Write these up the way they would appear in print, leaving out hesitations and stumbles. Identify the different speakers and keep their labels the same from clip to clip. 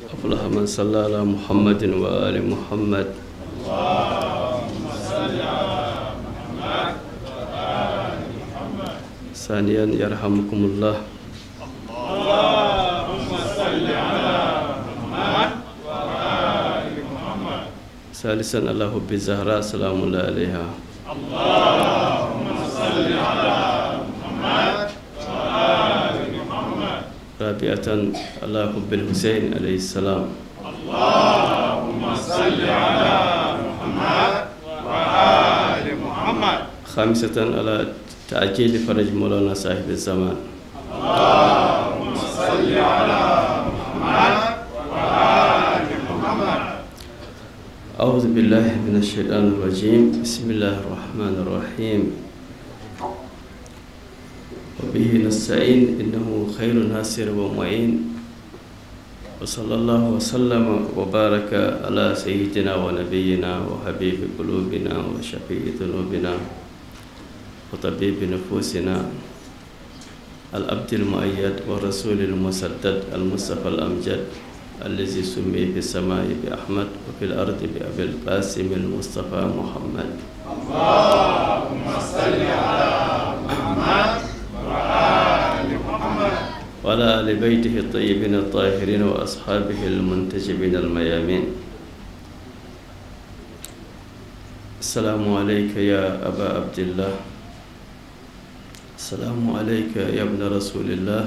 Speaker 1: أفلح من صلى على محمد وآل محمد.
Speaker 2: اللهم صل على محمد وآل محمد.
Speaker 1: ثانيا يرحمكم الله.
Speaker 2: اللهم صل على محمد وآل محمد.
Speaker 1: ثالثا على حب الزهراء سلام الله عليها.
Speaker 2: اللهم صل على محمد وآل محمد.
Speaker 1: رابعة على حب الحسين عليه السلام.
Speaker 2: اللهم صل على محمد وآل محمد.
Speaker 1: خامسة على تعجيل فرج مولانا صاحب الزمان.
Speaker 2: اللهم صل على محمد وآل محمد.
Speaker 1: أعوذ بالله من الشيطان الرجيم. بسم الله الرحمن الرحيم. وبه نستعين إنه خير ناصر ومعين. وصلى الله وسلم وبارك على سيدنا ونبينا وحبيب قلوبنا وشفيع ذنوبنا وطبيب نفوسنا العبد المؤيد والرسول المسدد المصطفى الأمجد الذي سمي في السماء بأحمد وفي الأرض بأبي القاسم المصطفى محمد.
Speaker 2: اللهم صل على محمد وآل محمد.
Speaker 1: وعلى آل بيته الطيبين الطاهرين وأصحابه المنتجبين الميامين. السلام عليك يا أبا عبد الله. السلام عليك يا ابن رسول الله.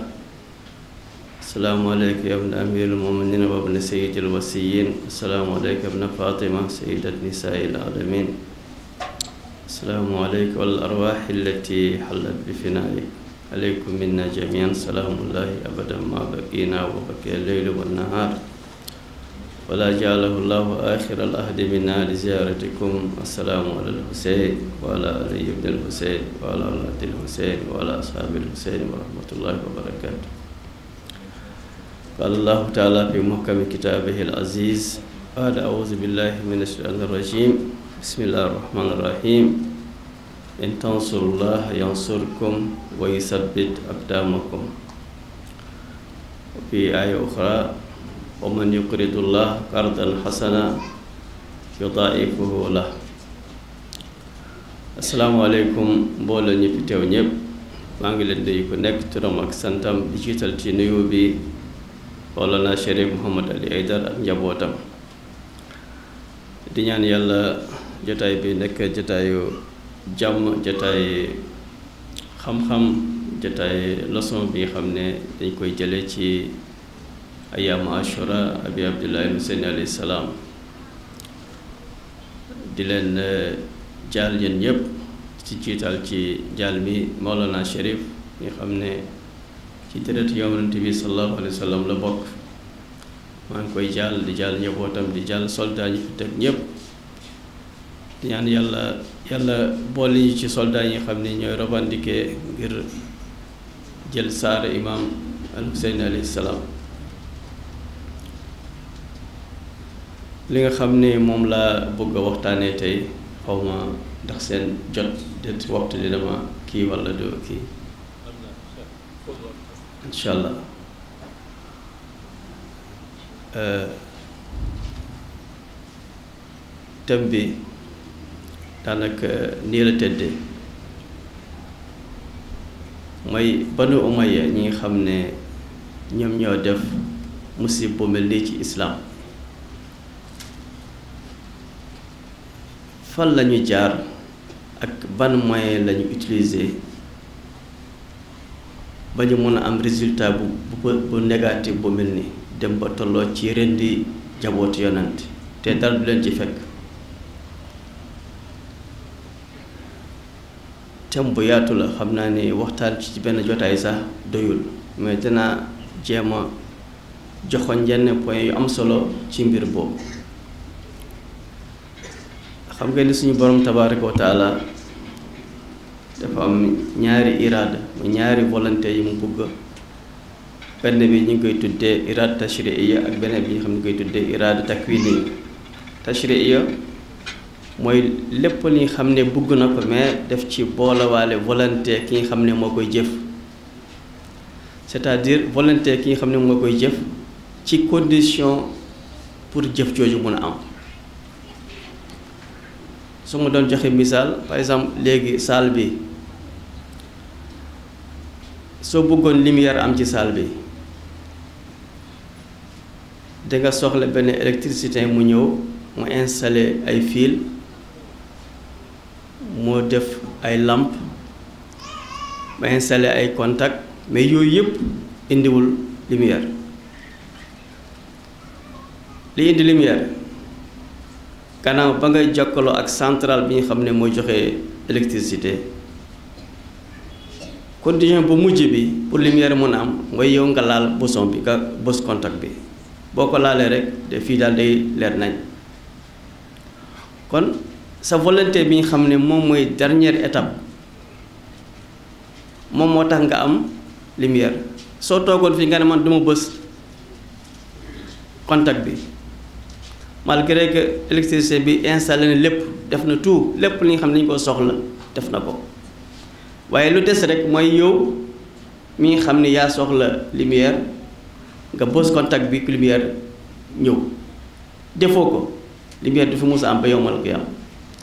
Speaker 1: السلام عليك يا ابن أمير المؤمنين وابن سيد الوصيين. السلام عليك يا ابن فاطمة سيدة نساء العالمين. السلام عليك والأرواح التي حلت بفنائك. عليكم منا جميعا سلام الله أبدا ما بقينا وبقي الليل والنهار ولا جعله الله آخر العهد منا لزيارتكم. السلام على الحسين وعلى علي بن الحسين وعلى أولاد الحسين وعلى أصحاب الحسين ورحمة الله وبركاته. قال الله تعالى في محكم كتابه العزيز بعد أعوذ بالله من الشيطان الرجيم. بسم الله الرحمن الرحيم. إن تنصروا الله ينصركم ويثبت أقدامكم. وفي آية أخرى ومن يقرض الله قرضا حسنا يضاعفه له. Assalaamu aleykum mbooloo ñi fi teew ñëpp maa ngi leen di ku nekk turam ak santam di jiital ci nuyu bi Mawlana Cherif Mouhamad Ali Aidara ak njabootam di ñaan yàlla jotaay bi nekk jotaayu jàmm jotaay xam-xam jotaay leçon bi nga xam ne dañ koy jële ci ayaamu ashura abi abdullahi Husayn alayhi salaam di leen jaal yéen ñëpp ci jiital ci jaal mi Mawlana Cherif nga xam ne ci deret yonent bi sallallahu alayhi wa sallam la bokk. maa ngi koy jaal di jaal njabootam di jaal soldat ñi fi teg ñëpp di ñaan yàlla boole ñu ci soldat yi nga xam ne ñooy revendiquer ngir jël saar imam al Husayn alayhi salaam. li nga xam ne moom laa bëgg a waxtaanee tey xawma ndax seen jot det waxtu di dama kii walla do kii incha allah. thème bi daanaka nii la tëddee mooy Banu Umayya ñi nga xam ne ñoom ñoo def musib bu mel nii ci islaam fan lañu jaar ak ban moyen lañu utiliser ba ñu mën a am résultat bu négatif bu mel ni dem ba tolloo ci rendi jabootu yonant te dara du leen ci fekk. thème bu yaatu la xam naa ni waxtaan ci benn jotaay sax doyul mais dinaa jéem a joxoon yenn point yu am solo ci mbir boobu. xam nga ni suñu borom tabaaraka wa taala dafa am ñaari iraada mu ñaari volonté yi mu bëgg. benn bi ñu ngi koy tuddee iraada tashri'iyya ak beneen bi ñu xam ne koy tuddee iraada takwini. tashri'iyya mooy lépp li nga xam ne bëgg na ko mais def ci boolewaale volonté ki nga xam ne moo koy jëf c'est-à-dire volonté ki nga xam ne moo koy jëf ci condition pour jëf jooju mun a am. su ma doon joxe misaal par exemple léegi salle bi soo bëggoon lumière am ci salle bi danga soxla benn électricité mu ñëw mu installé ay fil moo def ay lampe mu installé ay contact mais yooyu yëpp indiwul lumière li indi lumière gannaaw ba ngay jokkaloo ak centrale bi nga xam ne mooy joxe électricité condition bu mujj bi pour lumière mën a am mooy yow nga laal bouton bi nga bës contact bi boo ko laalee rek de fii daal day leer nañ kon sa volonté bi nga xam ne moom mooy dernière étape moom moo tax nga am lumière soo toogoon fii nga ne man duma bës contact bi malgré que électricité bi installé na lépp def na tout lépp li nga xam ne dañu ko soxla def na ko waaye lu des rek mooy yow mi nga xam ne yaa soxla lumière nga bës contact bi lumière ñëw defoo ko lumière du fi mus a am ba yowmal qiyaam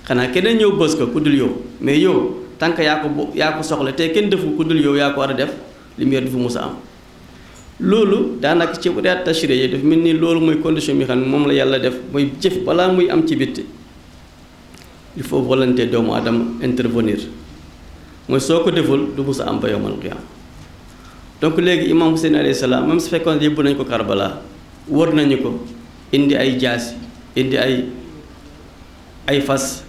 Speaker 1: xanaa keneen ñëw bës ko ku dul yow mais yow tant que yaa ko soxla te kenn defu ku dul yow yaa ko war a def lumière du fi mus a am. loolu daanaka ci reet tashri yi daf mel ni loolu mooy condition bi xam ne moom la yàlla def mooy jëf balaa muy am ci bitti il faut volonté doomu aadama intervenir mooy soo ko deful du mus a am ba yowmal qiyaam. donc léegi imam Hussein alayhi salaam même su fekkoon yóbbu nañu ko Karbala wër nañu ko indi ay jaasi indi ay fas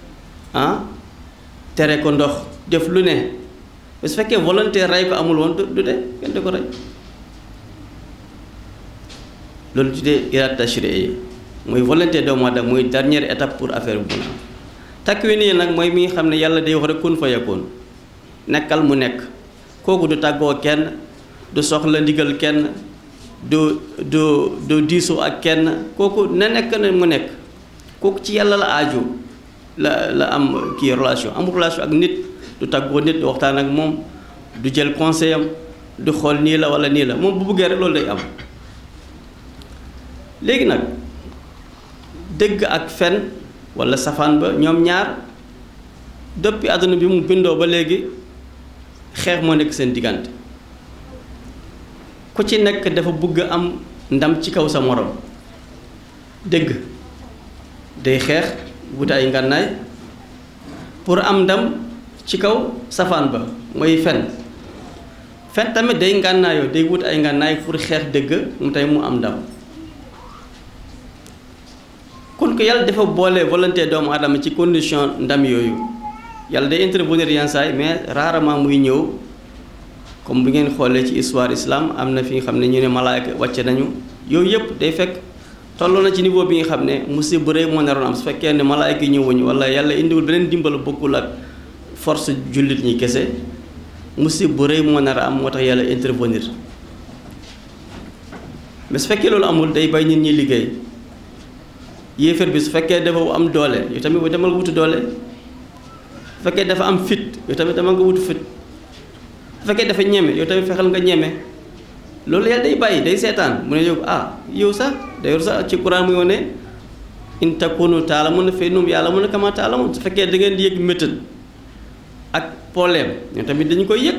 Speaker 1: tere ko ndox def lu ne su fekkee volonté rey ko amul woon du de kenn du ko rey. loolu tuddee iraada tashri'i mooy volonté doomu aadama mooy dernière étape pour affaire bu mun a am takwin yi nag mooy mi nga xam ne yàlla day wax rek kun fa yakun nekkal mu nekk kooku du tàggoo kenn du soxla ndigal kenn du diisoo ak kenn kooku na nekk na mu nekk kooku ci yàlla la aaju la am kii relation am relation ak nit du tàggoo nit du waxtaan ak moom du jël conseil am du xool nii la wala nii la moom bu bëggee rek loolu day am. léegi nag dëgg ak fen walla safaan ba ñoom ñaar depuis àdduna bi mu bindoo ba léegi xeex moo nekk seen diggante ku ci nekk dafa bëgg am ndam ci kaw sa morom dëgg day xeex wut ay ngànnaay pour am ndam ci kaw safaan ba mooy fen tamit day ngànnaayoo day wut ay ngànnaay pour xeex dëgg mu tey mu am ndam. kon ko yàlla dafa boole volonté doomu aadama ci condition ndam yooyu yàlla day intervenir yenn saay mais rarement muy ñëw comme bu ngeen xoolee ci histoire islam am na fi nga xam ne ñu ne malaaka wàcce nañu yooyu yëpp day fekk toll na ci niveau bi nga xam ne musiba bu rëy moo naroon am su fekkee ne malaaka yi ñëwuñu wala yàlla indiwul beneen dimbal bokkul ak force jullit ñi kese musiba bu rëy moo nar a am moo tax yàlla intervenir mais su fekkee loolu amul day bay nit ñi liggéey. yéefar bi su fekkee dafa am doole yow tamit demal nga wutu doole su fekkee dafa am fit yow tamit demal nga wutu fit su fekkee dafa ñeme yow tamit fexeel nga ñeme loolu yàlla day bàyyi day seetaan mu ne yow sax d'ailleurs sax ci Quran muy wane in takunu ta'lamuna fa innahum ya'lamuna kama ta'lamun su fekkee da ngeen di yëg méthode ak problème ñoom tamit dañu koy yëg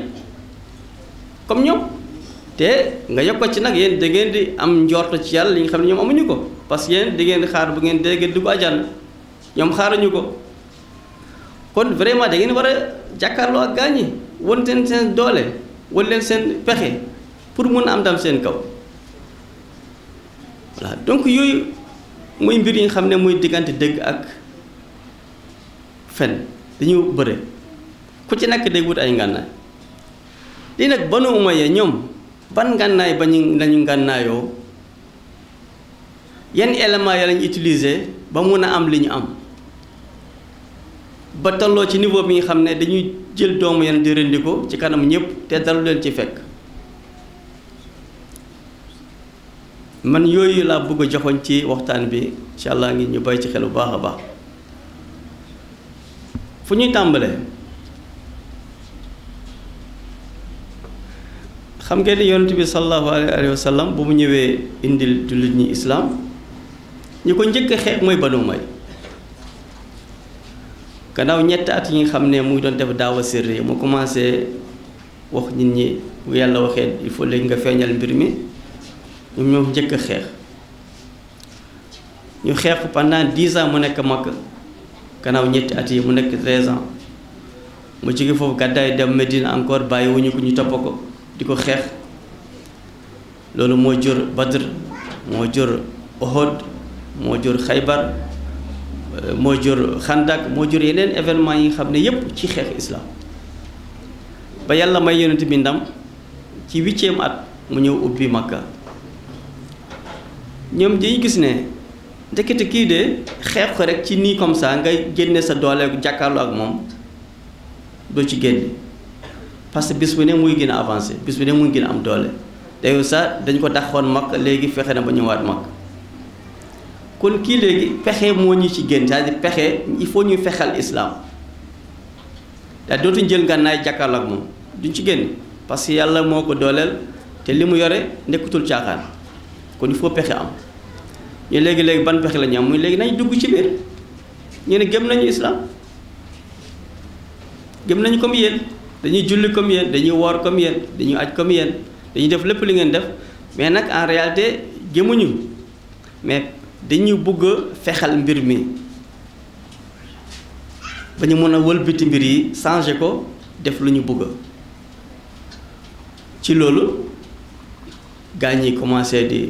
Speaker 1: comme ñoom te nga yokk ko ci nag yéen da ngeen di am njort ci yàlla li nga xam ne ñoom amuñu ko. parce que yéen di ngeen xaar bu ngeen dégg dugg àjjana ñoom xaaruñu ko kon vraiment da ngeen war a jàkkaarloo ak gaañ yi wan leen seen doole wan leen seen pexe pour mun a am ndam seen kaw voilà donc yooyu muy mbir yi nga xam ne muy diggante dëgg ak fen dañu bëre ku ci nekk day wut ay ngànnaay lii nag Banu Umayya ñoom ban ngànnaay lañu ngànnaayoo yenn éléments ya lañ utiliser ba mun a am li ñu am ba tolloo ci niveau bi nga xam ne dañuy jël doomu yenn di rendi ko ci kanam ñëpp te dalu leen ci fekk man yooyu laa bëgg a joxoñ ci waxtaan bi incha allah ngi ñu bay ci xel bu baax a baax fu ñuy tàmbalee xam ngeen ni yonent bi sallallahu alayhi wa sallam bu mu ñëwee indil jullit ñi islaam ñi ko njëkk a xeex mooy Banu Umayya gannaaw ñetti at yi nga xam ne mu ngi doon def daawa sirri mu commencé wax nit ñi bu yàlla waxee il faut léegi nga feeñal mbir mi ñoom ñoo njëkk a xeex ñu xeex pendant 10 ans mu nekk Makka gannaaw ñetti at yi mu nekk 13 ans mu jóge foofu gàddaay dem Medina encore bàyyi wuñu ko ñu topp ko di ko xeex loolu moo jur Badr moo jur Uhud moo jur Xaybar moo jur Xandak moo jur yeneen événement yi nga xam ne yépp ci xeex islam ba yàlla may yonent bi ndam ci 8e at mu ñëw ubbi Makka ñoom dañu gis ne ndekete kii de xeex ko rek ci nii comme ça ngay génne sa doole jàkkaarloo ak moom doo ci génne parce que bis bu ne muy gën a avancé bis bu ne muy gën a am doole d'ailleurs sax dañ ko daxoon Makka léegi fexe na ba ñëwaat Makka kon kii léegi pexe moo ñu ci génn c'est-à-dire pexe il faut ñu fexal islam daal dootuñ jël ngànnaay jàkkaarloo ak moom duñ ci génn parce que yàlla moo ko dooleel te li mu yore nekkutul caaxaan kon il faut pexe am ñu léegi ban pexe la ñu am muy léegi nañ dugg ci biir ñu ne gëm nañu islam gëm nañu comme yéen dañuy julli comme yéen dañuy woor comme yéen dañuy aj comme yéen dañuy def lépp li ngeen def mais nag en réalité gëmuñu mais dañuy bëgg a fexal mbir mi ba ñu mën a wëlbati mbir yi changer ko def lu ñu bëgg ci loolu gaa ñi commencé di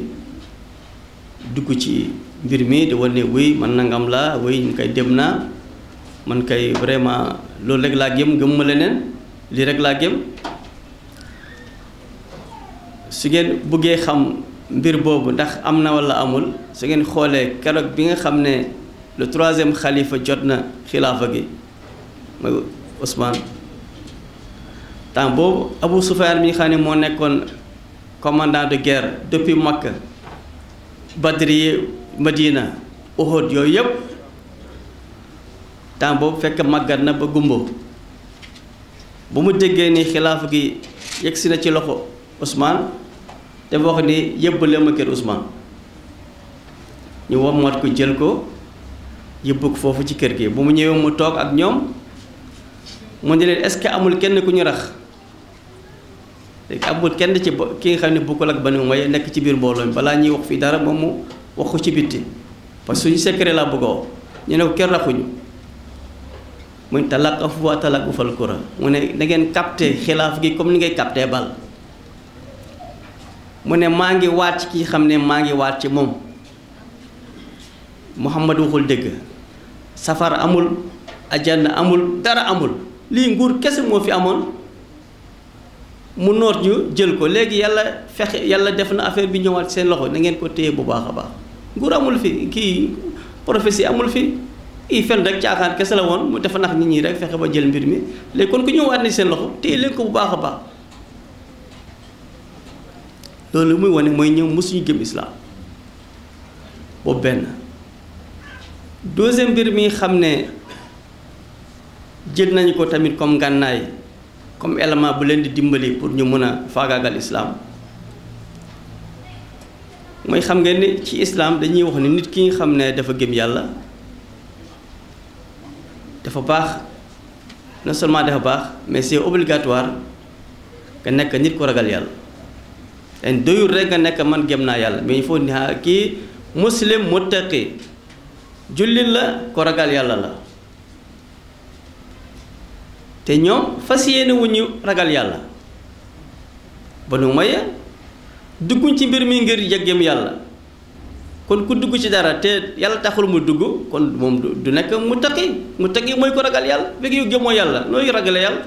Speaker 1: dugg ci mbir mi di wane wuy man nangam laa wuy ñu koy dem naa man kay vraiment loolu rek laa gëm gëmuma leneen lii rek laa gëm su ngeen bëggee xam mbir boobu ndax am na wala amul su ngeen xoolee keroog bi nga xam ne le 3e xalifa jot na xilaafa gi mooy Ousmane temps boobu Abu Sufyaan mi nga xam ne moo nekkoon commandant de guerre depuis Makka Badri Madina Uhud yooyu yëpp temps boobu fekk màggat na ba gumbo bu mu déggee ni xilaafa gi yegsi na ci loxo Ousmane te wax ni yëbbale ma kër Ousmane ñu wommat ko jël ko yóbbu ko foofu ci kër gi bu mu ñëwee mu toog ak ñoom mu ne leen est-ce que amul kenn ku ñu rax léegi amul kenn ci ki nga xam ne bokkul ak Banu Umayya nekk ci biir mbooloo mi balaa ñuy wax fii dara moom mu wax ko ci bitti parce que suñu secret laa bëgg a wax ñu ne ko kenn raxuñu muy talaqafu wa talaqufal kura mu ne da ngeen capté xilaaf gi comme ni ngay capté bal mu ne maa ngi waat ci kii xam ne maa ngi waat ci moom Muhammad waxul dëgg safar amul ajanna amul dara amul lii nguur kese moo fi amoon mu noot ñu jël ko léegi yàlla fexe yàlla def na affaire bi ñëwaat seen loxo na ngeen ko téye bu baax a baax nguur amul fi kii prophétie amul fi kii fen rek caaxaan kese la woon mu defa nax nit ñi rek fexe ba jël mbir mi léegi kon ku ñëwaat ni seen loxo téye leen ko bu baax a baax loolu muy wane mooy ñëw mosuñu gëm islam boobu benn deuxième mbir mi xam ne jël nañu ko tamit comme ngànnaay comme élément bu leen di dimbali pour ñu mën a faagaagal islam mooy xam ngeen ni ci islam dañuy wax ni nit ki nga xam ne dafa gëm yàlla dafa baax non seulement dafa baax mais c'est obligatoire nga nekk nit ko ragal yàlla te doyul rek nga nekk man gëm naa yàlla mais il faut ni kii muslim muttaqi jullit la ko ragal yàlla la te ñoom fas yéene wuñu ragal yàlla Banu Umayya dugguñ ci mbir mi ngir jeggeem yàlla kon ku dugg ci dara te yàlla taxul mu dugg kon moom du nekk muttaqi mooy ko ragal yàlla léegi yow gëmoo yàlla nooy ragale yàlla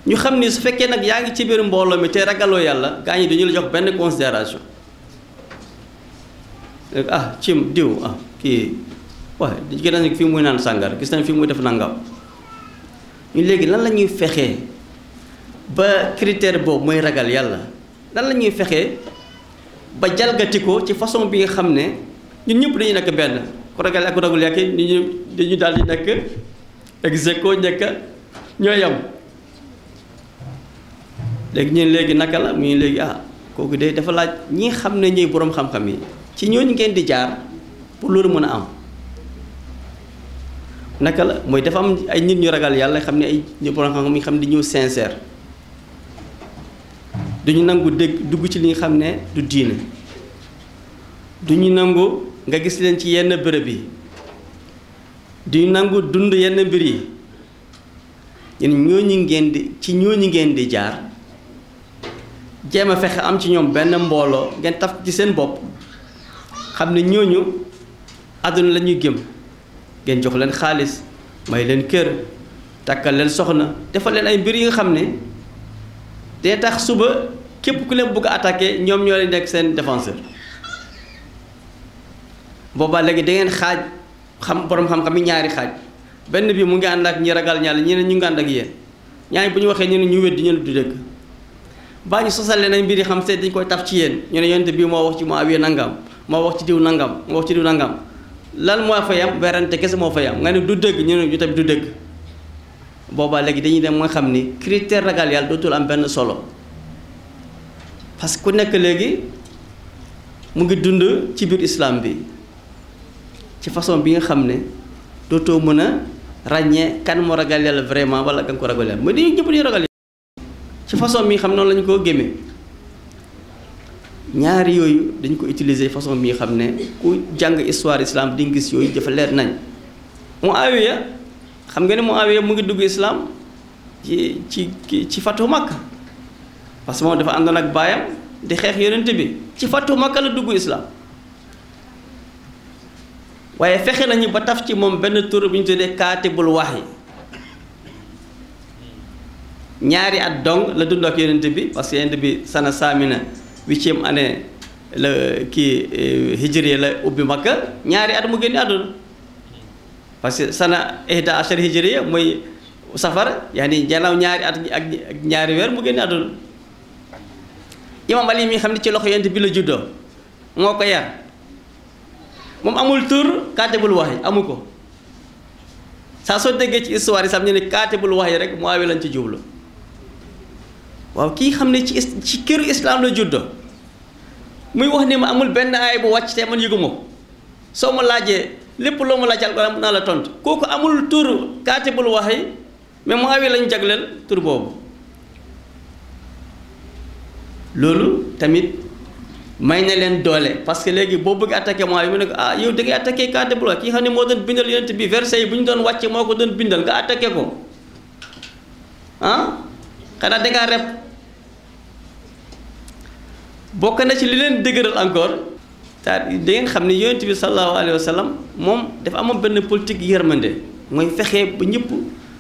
Speaker 1: ñu xam ni su fekkee nag yaa ngi ci biir mbooloo mi te ragaloo yàlla gaa ñi dañu la jox benn considération cim diw kii waaye gis nañ fii muy naan sàngar gis nañ fii muy def nangam ñu léegi lan la ñuy fexee ba critère boobu mooy ragal yàlla lan la ñuy fexee ba jalgati ko ci façon bi nga xam ne ñun ñëpp dañuy nekk benn ku ragal ak ku ragul yàq ñu dañu daal di nekk ex aequo nekk ñoo yam léegi ñeen léegi naka la muy léegi kooku de dafa laaj ñi xam ne ñooy boroom xam-xam yi ci ñooñu ngeen di jaar pour loolu mën a am naka la mooy dafa am ay nit ñu ragal yàlla xam ne ay ñu boroom xam-xam yi xam ne dañu sincère duñu nangu dugg ci li nga xam ne du diine duñu nangu nga gis leen ci yenn bërëb yi duñu nangu dund yenn mbir yi ñooñu ngeen di jaar jéem a fexe am ci ñoom benn mbooloo ngeen taf ci seen bopp xam ne ñooñu àdduna la ñuy gëm ngeen jox leen xaalis may leen kër takkal leen soxna defal leen ay mbir yi nga xam ne day tax suba képp ku leen bëgg a attaqué ñoom ñoo leen nekk seen défenseur boobaa léegi da ngeen xaaj boroom xam-xam yi ñaari xaaj benn bi mu ngi ànd ak ñi ragal ñaar ñeneen ñu ngi ànd ak yéen ñaari bu ñu waxee ñu ne ñu weddi ñu ne du dëgg baa ñu sosal leen ay mbir yi xam te dañ koy taf ci yéen ñu ne yonent bi moo wax ci Muawiya nangam moo wax ci diw nangam moo wax ci diw nangam lan moo fa yam werante kese moo fa yam nga ne du dëgg ñu ne ñu tamit du dëgg boobaa léegi dañuy dem nga xam ni critère ragal yàlla dootul am benn solo parce que ku nekk léegi mu ngi dund ci biir islam bi ci façon bi nga xam ne dootoo mën a ràññee kan moo ragal yàlla vraiment wala kan ko ragal yàlla mais dañuy ñëpp di ragal yàlla ci façon bi nga xam noonu lañu ko gémmee ñaari yooyu dañ ko utiliser façon bi nga xam ne ku jàng histoire islam di nga gis yooyu dafa leer nañ Muawiya xam nga ne Muawiya mu ngi dugg islam ci fatu Makka parce que moom dafa àndoon ak baayam di xeex yonent bi ci fatu Makka la dugg islam waaye fexe nañu ba taf ci moom benn tur bu ñu tuddee kaatibul wahyi ñaari at dong la dund ak yonent bi parce que yonent bi sana saamina 8e année la hijriya la ubbi Makka ñaari at mu génn àdduna parce que sana 11 hijriya mooy safar yaani janaaw ñaari at ak ñaari weer mu génn àdduna imam Ali mi xam ne ci loxo yonent bi la juddoo moo ko yar moom amul tur kaatibul wahyi amu ko saa soo déggee ci histoire yi sax ñu ne kaatibul wahyi rek Muawiya lañ ci jublu waaw kii xam ne ci këru islam la juddoo muy wax ni ma amul benn aay bu wàcc te man yëguma ko soo ma laajee lépp loo ma laaj alquran mun naa la tontu kooku amul tur kaatibul wahyi mais Muawiya lañ jagleel tur boobu loolu tamit may na leen doole parce que léegi boo bëgg attaqué Muawiya mu ne ko yow da ngay attaqué kaatibul wahyi ki xam ne moo doon bindal yonent bi verset yi bu ñu doon wàcce moo ko doon bindal nga attaqué ko xanaa dangaa rep bokk na ci li leen dëgëral encore da ngeen xam ne yonent bi sallallahu alayhi wa sallam moom dafa amoon benn politique yërmande mooy fexe ba ñëpp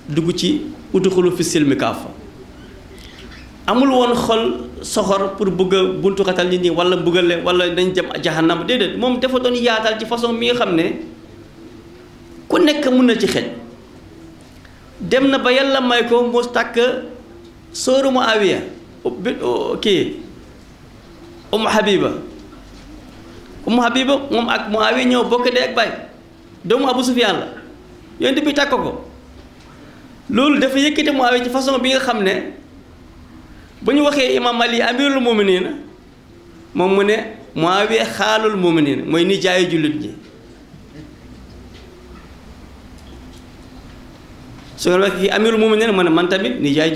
Speaker 1: dugg ci udxulu fi silmi kaafa amul woon xol soxor pour bëgg a buntu xatal nit ñi wala mbugal leen wala dañ jëm jahannam déedéet moom dafa doon yaatal ci façon mi nga xam ne ku nekk mun na ci xej dem na ba yàlla may ko mu tàkk sóoru Muawiya Umm Habiba moom ak Muawiya ñëw bokk dee ak baay doomu Abu Sufyaan la yonent bi tàkk ko loolu dafa yëkkati Muawiya ci façon bi nga xam ne bu ñu waxee imam Ali amirul mu'minin moom mu ne Muawiya xaalul mu'minin mooy nijaayu jullit ñi su nga waxee amirul mu'minin mu ne man tamit nijaayu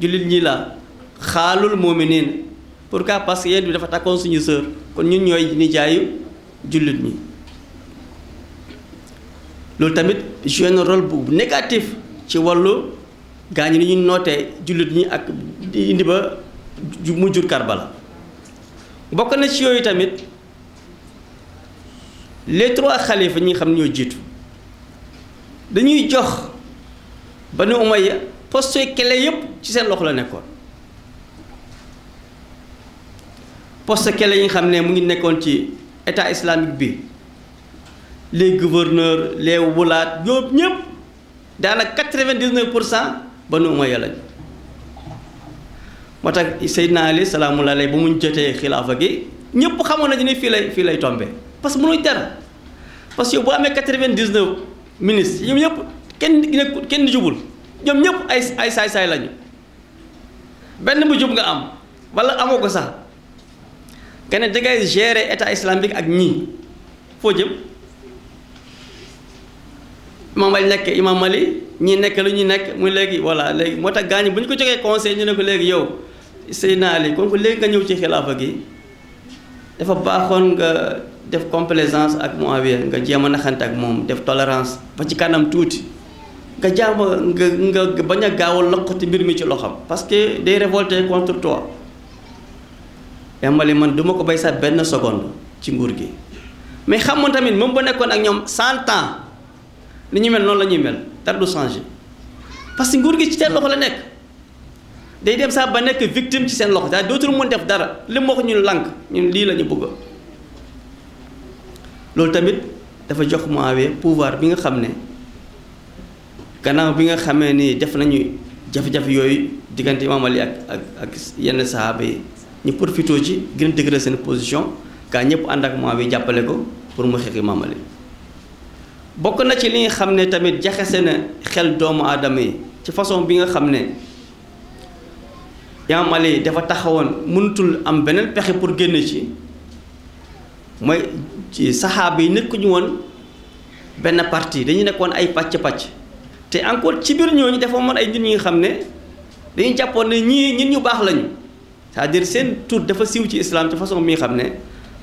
Speaker 1: jullit ñi la xaalul mu'minin pourquoi parce que yéen bi dafa takkoon suñu sœur kon ñun ñooy nijaayu jullit ñi loolu tamit joué na rôle bu négatif ci wàllu gaañu ni ñu nootee jullit ñi ak indi ba mu jur Karbala bokk na ci yooyu tamit les 3 xalifa ñi nga xam ne ñoo jiitu dañuy jox Banu Umayya poste clé yépp ci seen loxo la nekkoon poste clé yi nga xam ne mu ngi nekkoon ci état islamique bi les gouverneurs les wulaat yooyu ñëpp daanaka 99% Banu Umayya lañ moo tax Seydina Ali salaamu alayhi ba mu jotee xilaafa gi ñëpp xamoon nañu ne fii lay tombé parce que mënuñ dara parce que yow boo amee 99 ministres ñoom ñëpp kenn jubul ñoom ñëpp ay saay-saay lañu benn bu jub nga am wala amoo ko sax nga ne dangay gérer état islamique ak ñii foo jëm. Imam Ali nekk Imam Ali ñi nekk lu ñu nekk mu léegi voilà léegi moo tax gaañ bu ñu ko jógee conseil ñu ne ko léegi yow Seydina Ali kon ko léegi nga ñëw ci xilaafa gi dafa baaxoon nga def complaisance ak Muawiya nga jéem a naxante ak moom def tolérance ba ci kanam tuuti nga jaam nga bañ a gaaw a loqati mbir mi ci loxam parce que day révolter contre toi. Imam Ali man du ma ko bay sax benn seconde ci nguur gi mais xam nga tamit moom ba nekkoon ak ñoom 100 ans li ñu mel noonu la ñuy mel dara du changé parce que nguur gi ci seen loxo la nekk day dem sax ba nekk victime ci seen loxo daal dootul mun def dara li mu wax ñun lànk ñun lii la ñu bëgg. loolu tamit dafa jox Muawiya pouvoir bi nga xam ne gannaaw bi nga xamee ni def nañu jafe-jafe yooyu diggante Imam Ali ak yenn sahaaba yi ñu profité ci gën a dëgëral seen position kaa ñëpp ànd ak Muawiya jàppale ko pour mu xeex Imam Ali. bokk na ci li nga xam ne tamit jaxase na xel doomu aadama yi ci façon bi nga xam ne Imam Ali dafa taxawoon mënutul am beneen pexe pour génn ci mooy ci saxaaba yi nekkuñu woon benn parti dañu nekkoon ay pàcc-pàcc te encore ci biir ñooñu dafa amoon ay nit ñi nga xam ne dañu jàppoon ne ñii ñit ñu baax lañu c'est-à-dire seen tur dafa siiw ci islam ci façon bi nga xam ne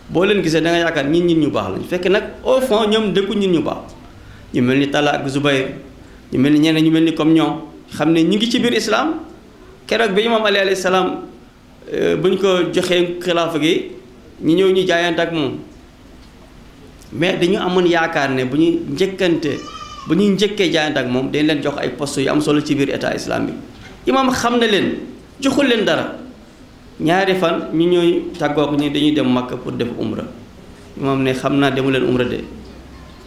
Speaker 1: boo leen gisee da nga yaakaar ñii nit ñu baax lañu fekk nag au fond ñoom dëkku nit ñu baax. ñu mel ni Talha ak Zubayr ñu mel ni ñeneen ñu mel ni comme ñoom xam ne ñu ngi ci biir islam keroog bi Imam Ali alayhi salaam bu ñu ko joxee xilaafa gi ñu ñëw ñu jaayante ak moom mais dañu amoon yaakaar ne bu ñuy njëkkee jaayante ak moom dañ leen jox ay postes yu am solo ci biir état islamique. imam xam na leen joxul leen dara ñaari fan ñu ñëw tàggook ñi dañuy dem Makka pour def umra imam ne xam naa demu leen umra de.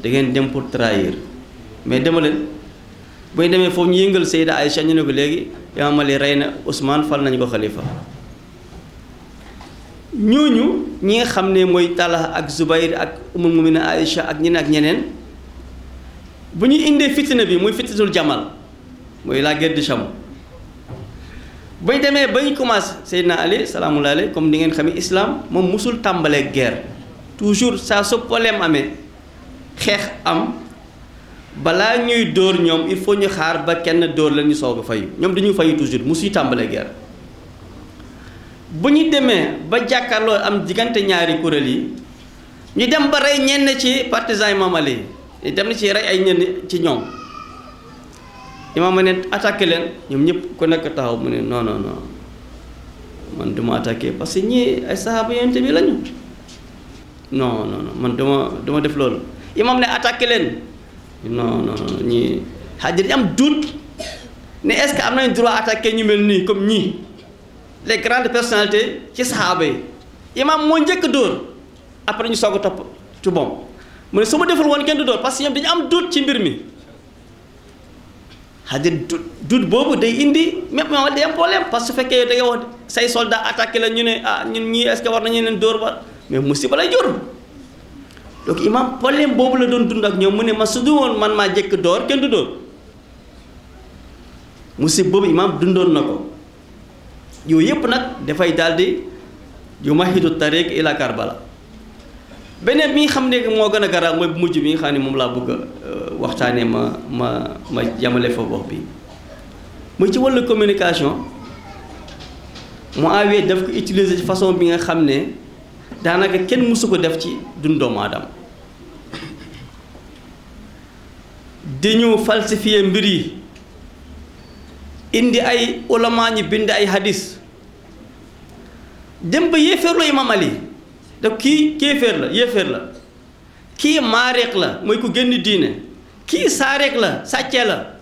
Speaker 1: da ngeen dem pour trahir mais dema leen booy demee foofu ñu yëngal Seyda Aïcha ñu ne ko léegi Imam Ali rey na Ousmane fal nañu ko xalifa ñooñu ñi nga xam ne mooy Talha ak Zubayr ak Ummul Mu'minin Aïcha ak ñeneen ak ñeneen bu ñu indee fitna bi muy fitnatul Jamal mooy la guerre de Cham bañ demee ba ñu commencé Seydina Ali salaamu alayhi comme ni ngeen xamee islam moom musul tàmbalee guerre toujours saa su problème amee xeex am balaa ñuy dóor ñoom il faut ñu xaar ba kenn dóor la ñu soog a fayu ñoom dañuy fayu toujours musuy tàmbalee guerre bu ñu demee ba jàkkaarloo am diggante ñaari kuréel yi ñu dem ba rey ñenn ci partisan Imam Ali dem na ci rey ay ñenn ci ñoom Imam ne attaqué leen ñoom ñëpp ku nekk taxaw mu ne non non non man duma attaqué parce que ñii ay sahaaba yonent bi lañu non non non man duma def loolu Imam ne attaqué leen non non non ñii xaajal ñu am doute ne est-ce que am nañ droit attaqué ñu mel nii comme ñii les grandes personnalités ci saxaaba yi Imam moo njëkk dóor après ñu soog a topp ci bon mu ne su ma deful woon kenn du dóor parce que ñoom dañu am doute ci mbir mi xaajal doute boobu day indi même day am problème parce que su fekkee da ngay wax say soldat attaqué la ñu ne ah ñun ñii est-ce que war nañu leen dóor ba mais musiba lay jur. donc Imam problème boobu la doon dund ak ñoom mu ne ma su du woon man maa jëkk door kenn du dóor musib boobu Imam dundoon na ko yooyu yëpp nag dafay daldi yu mahidu tariq ila Karbala beneen bi nga xam ne moo gën a garaaw mooy bu mujj bi nga xam ne moom laa bëgg a waxtaanee ma yamale fa wax bi muy ci wàllu communication Muawiya daf ko utiliser ci façon bi nga xam ne daanaka kenn mësu ko def ci dund doomu aadama dañu falsifier mbir yi indi ay ulama ñi bind ay hadis dem ba yéeféerloo Imam Ali daf kii kéeféer la yéeféer la kii maareek la mooy ku génn diine kii saareek la sàccee la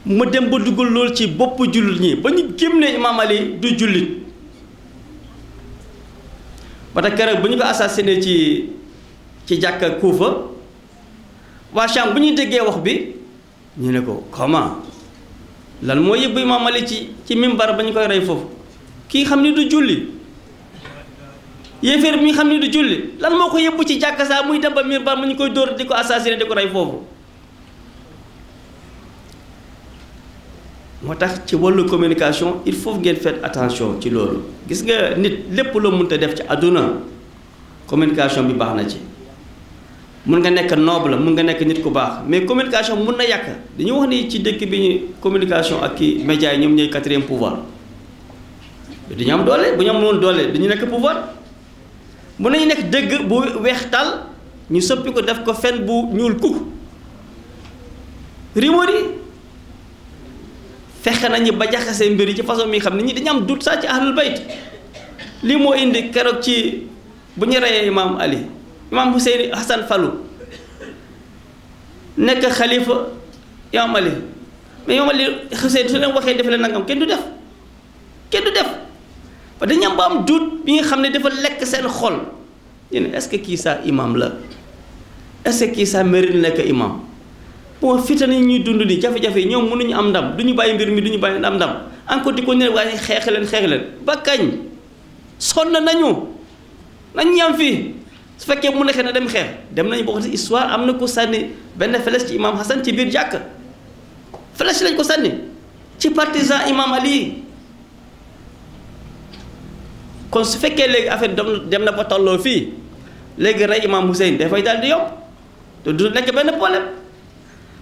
Speaker 1: mu dem ba dugal loolu ci bopp jullit ñi ba ñu gëm ne Imam Ali du jullit ba tax keroog bu ñu ko assassiné ci jàkka Kuufa waa Sham bu ñuy déggee wax bi ñu ne ko comment lan moo yëbbu Imam Ali ci mimbar ba ñu koy rey foofu kii xam ni du julli yéeféer bi xam ni du julli lan moo ko yëbbu ci jàkka saa muy dem ba mimbar mu ñu koy dóor di ko assassiné di ko rey foofu moo tax ci wàllu communication il faut ngeen faire attention ci loolu. gis nga nit lépp loo mënta def ci àdduna communication bi baax na ci. mun nga nekk noble mun nga nekk nit ku baax mais communication mun na yàq dañuy wax ni ci dëkk bi ñu communication ak ki médias yi ñoom ñooy 4e pouvoir dañu am doole bu ñu amoon doole dañu nekk pouvoir mun nañu nekk dëgg bu weex tal ñu soppi ko def ko fen bu ñuul kuk rumeur yi fexe nañu ba jaxase mbir yi ci façon mi xam ne ñi dañu am doute sax ci ahlul bayt lii moo indi keroog ci bu ñu reyee imaam Ali imaam Hussein Hassan Fallou nekk xalifa imaam Ali mais imaam Ali Hussein su leen waxee def leen nangam kenn du def parce que dañu am ba am doute bi nga xam ne dafa lekk seen xol ñu ne est-ce que kii saa imaam la est-ce que kii saa mérite nekk imaam bon fita nañ ñuy dund ni jafe-jafe yi ñoom mënuñu am ndam du ñu bàyyi mbir mi du ñu bàyyi am ndam encore di ko ne waaye xeex leen ba kañ sonn nañu ñam fii su fekkee mu nekkee na dem xeex dem nañu bokk ci histoire am na ko sànni benn flèche ci imam Hassan ci biir jàkk flèche lañ ko sànni ci partisan imam Ali kon su fekkee léegi affaire dem na ba tolloo fii léegi rey imam Hussein dafay daal di yomb te du nekk benn problème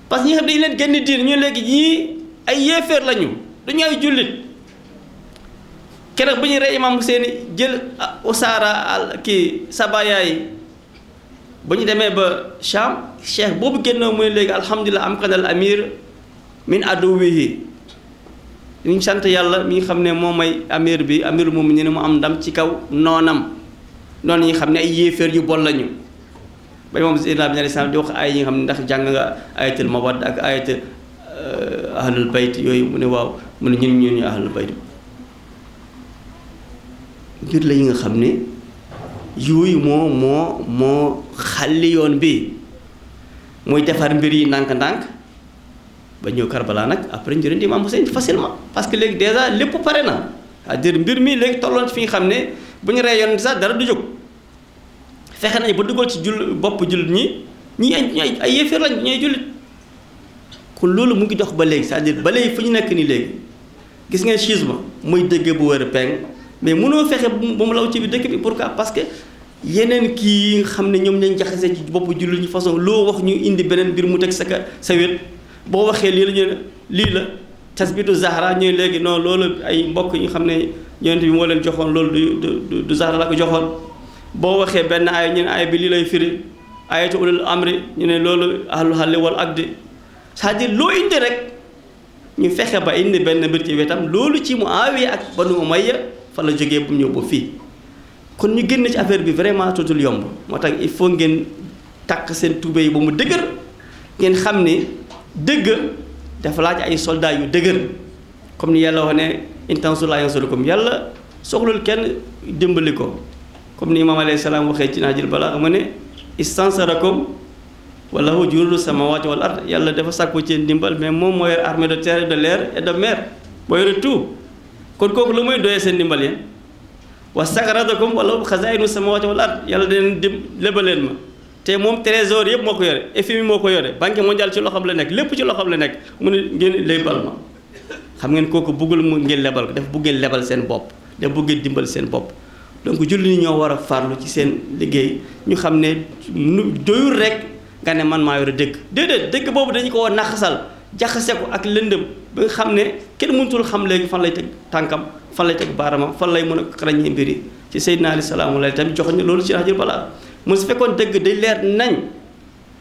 Speaker 1: parce que ñi xam dañu leen génn diin ñu léegi ñii ay yéeféer lañu duñu ay jullit keroog bu ñu rey imam Hussein jël usaara kii sabaya yi bu ñu demee ba Cham cheikh boobu génnoo muy léegi alhamdulilah am kanal amir min aduwihi ñu sant yàlla mi nga xam ne moom may amir bi amir moom ñu ne mu am ndam ci kaw noonam noonu ñi xam ne ay yéeféer yu bon lañu ba moom Seydina bi sallam di wax ay yi nga xam ne ndax jàng nga ayatul mawadda ak ayatul ahlul bayt yooyu mu ne waaw mu ne ñun ñu ahlul bayt mbir la yi nga xam ne yooyu moo xalli yoon bi mooy defar mbir yi ndànk-ndànk ba ñëw Karbala nag après ñu rendi Imam Hussein facilement parce que léegi déjà lépp pare na c'est-à-dire mbir mi léegi tolloon fi nga xam ne bu ñu rey yoon sax dara du jóg fexe nañu ba dugal ci bopp jullit ñi ay yéeféer lañ ñooy jullit kon loolu mu ngi dox ba léegi c'est-à-dire ba léegi fu ñu nekk nii léegi gis ngeen schisme muy dëgg bu wër peng mais mënoo fexe ba mu law ci biir dëkk bi pourquoi parce que yeneen kii yi nga xam ne ñoom lañ jaxase ci bopp jullit ñi façon loo wax ñu indi beneen mbir mu teg sa wet boo waxee lii la ñu ne lii la tasbitu Zahra ñooy léegi non loolu ay mbokk yi nga xam ne yonent bi moo leen joxoon loolu du Zahra la ko joxoon boo waxee benn aaya ñu ne aaya bi lii lay firi ayatu ulul amri ñu ne loolu ahlul halli wal aqdi c'est-à-dire loo indi rek ñu fexe ba indi benn mbir ci wetam loolu ci Muawiya ak Banu Umayya fa la jógee bu ñëw ba fii kon ñu génn ci affaire bi vraiment tuutul yomb moo tax il faut ngeen takk seen tubéy ba mu dëgër ngeen xam ni dëgg dafa laaj ay soldats yu dëgër comme ni yàlla wax ne in tansurullaaha yansurkum yàlla soxlul kenn dimbali ko comme ni imaam alayhi salaam waxee ci Nahjul Balaaga mu ne istansarakum wa lahu junuudu samaawaati wal ard yàlla dafa sàkku ci ndimbal mais moom moo yor armée de terre de l'air et de mer boo yore tout kon kooku lu muy doyee seen ndimbal yéen wa sakaradakum wa lahu xazaa'inu samaawaati wal ard yàlla dana lebaleen ma te moom trésor yëpp moo ko yore FMI moo ko yore banque mondiale ci loxoom la nekk lépp ci loxoom la nekk mu ne ngeen lebal ma xam ngeen kooku bëggul mu ngeen lebal ko dafa bëggeen lebal seen bopp dafa bëggeen dimbal seen bopp donc jullit ñi ñoo war a farlu ci seen liggéey ñu xam ne doyul rek nga ne man maa yore dëgg déedéet dëgg boobu dañu ko war naxasal jaxase ko ak lëndëm ba nga xam ne kenn mënutul xam léegi fan lay teg tànkam fan lay teg baaramam fan lay mën a ràññee mbir yi ci Seydina Ali salaamu alayhi tamit jox ñu loolu ci Nahjul Balaaga mu su fekkoon dëgg day leer nañ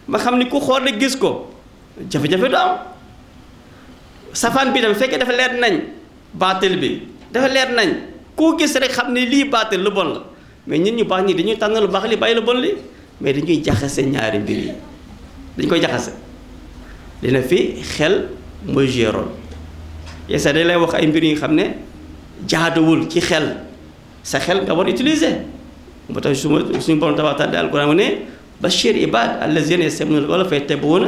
Speaker 1: ma xam ni ku xool rek gis ko jafe-jafe du am safaan bi tam fekkee dafa leer nañ baatil bi dafa leer nañ koo gis rek xam ne lii baatil lu bon la mais ñun ñu baax ñi dañuy tànn lu baax li bàyyi lu bon li mais dañuy jaxase ñaari mbir yi dañ koy jaxase dina fi xel mooy jouer rôle yeesa dañ lay wax ay mbir yi nga xam ne jaaduwul ci xel sa xel nga war utiliser moo tax suñu borom tabaaraka wa taala alquran mu ne bashir ibad allazina yastami'una al-qawla fayattabi'una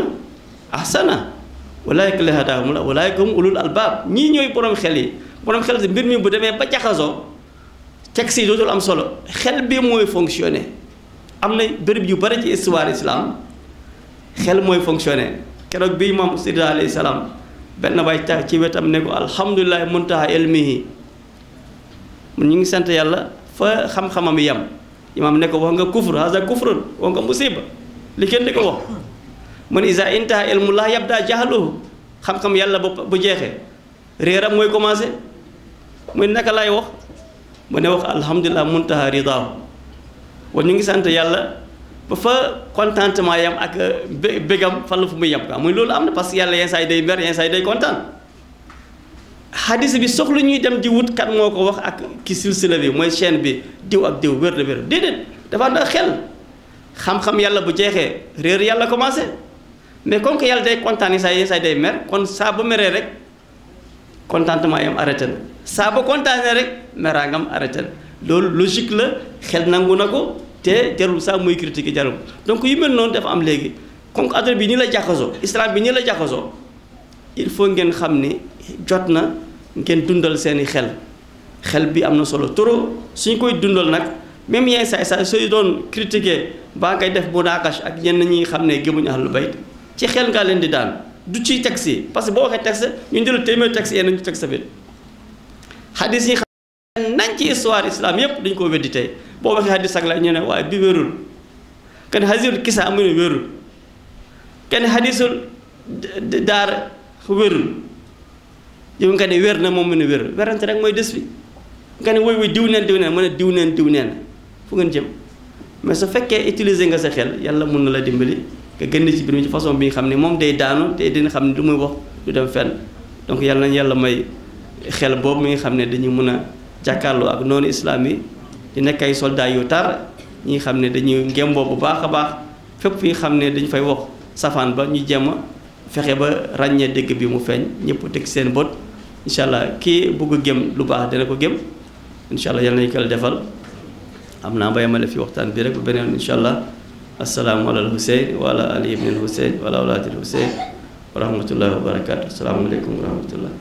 Speaker 1: ahsana ulaa'ika allazina hadahumullah ulaa'ika hum ulul albaab ñii ñooy borom xel yi borom xel si mbir mi bu demee ba jaxasoo texte yi dootul am solo xel bi mooy fonctionner am na béréb yu bari ci histoire islam xel mooy fonctionner keroog bi moom Seydina alayhi salaam benn waay tax ci wetam ne ko alhamdulilah muntaha ilmihi ñu ngi sant yàlla fa xam-xamam yam imaam ne ko wax nga kufr haza kufrun wax nga musiba li kenn di ko wax man isa intaha ilmu laa yabda jahluhu xam-xam yàlla bu jeexee réeram mooy commencé muy naka lay wax mu ne wax alhamdulilah muntaha ridaahu wa ñu ngi sant yàlla ba fa contentement yam ak bégam fan la fu muy yam quoi muy loolu am na parce que yàlla yenn saa yi day mer yenn saa yi day kontaan xadis bi soxlu ñuy dem di wut kat moo ko wax ak ki silsila bi mooy chaîne bi diw ak diw wér na wér déedéet dafa ànd ak xel xam-xam yàlla bu jeexee réer yàlla commencé mais comme que yàlla day kontaan yenn saa yi day mer kon saa ba meree rek contentement yam arrêté na saa ba kontaanee rek meraangam arrêté na loolu logique la xel nangu na ko te jarul saa muy critiquer jarul donc yu mel noonu dafa am léegi comme que adduna bi nii la jaxasoo islam bi nii la jaxasoo il faut ngeen xam ni jot na ngeen dundal seeni xel bi am na solo trop suñ koy dundal nag même yenn saa sooy doon critiquer baa ngay def munaaqash ak ñenn ñi xam ne gëmuñu ahlul bayt ci xel ngaa leen di daan du ci texte yi parce que boo waxee texte ñu jël téeméer texte yéen ñu texte bi xadis yi xam nañ ci histoire islam yépp dañ koo weddi tey boo waxee xadis ak la ñu ne waaye bi wérul kenn xadisul kisa amu ne wérul kenn xadisul daar wérul yow nga ne wér na moom mu ne wérul werante rek mooy des bi nga ne woy diw neen mu ne diw neen fu ngeen jëm mais su fekkee utiliser nga sa xel yàlla mun na la dimbali nga génn ci biir mi ci façon bi nga xam ne moom day daanu te dina xam ne du muy wax du dem fenn donc yàlla nañ yàlla may xel boobu mi nga xam ne dañuy mun a jàkkaarloo ak noonu islam yi di nekk ay soldats yu tar ñi nga xam ne dañuy ngemboo bu baax a baax fépp fi nga xam ne dañu fay wax safaan ba ñu jéem a fexe ba ràññee dëgg bi mu feeñ ñëpp teg seen bët incha allah kii bugg gëm lu baax dana ko gëm incha allah yàlla nañu ko defal am naa ba yemale fi waxtaan bi rek bu beneen incha allah assalaamu ala al-Husayn wa ala ali ibn al-Husayn wa ala awlaadi al-Husayn wa rahmatullahi wa barakatuh assalaamu aleykum wa rahmatullah.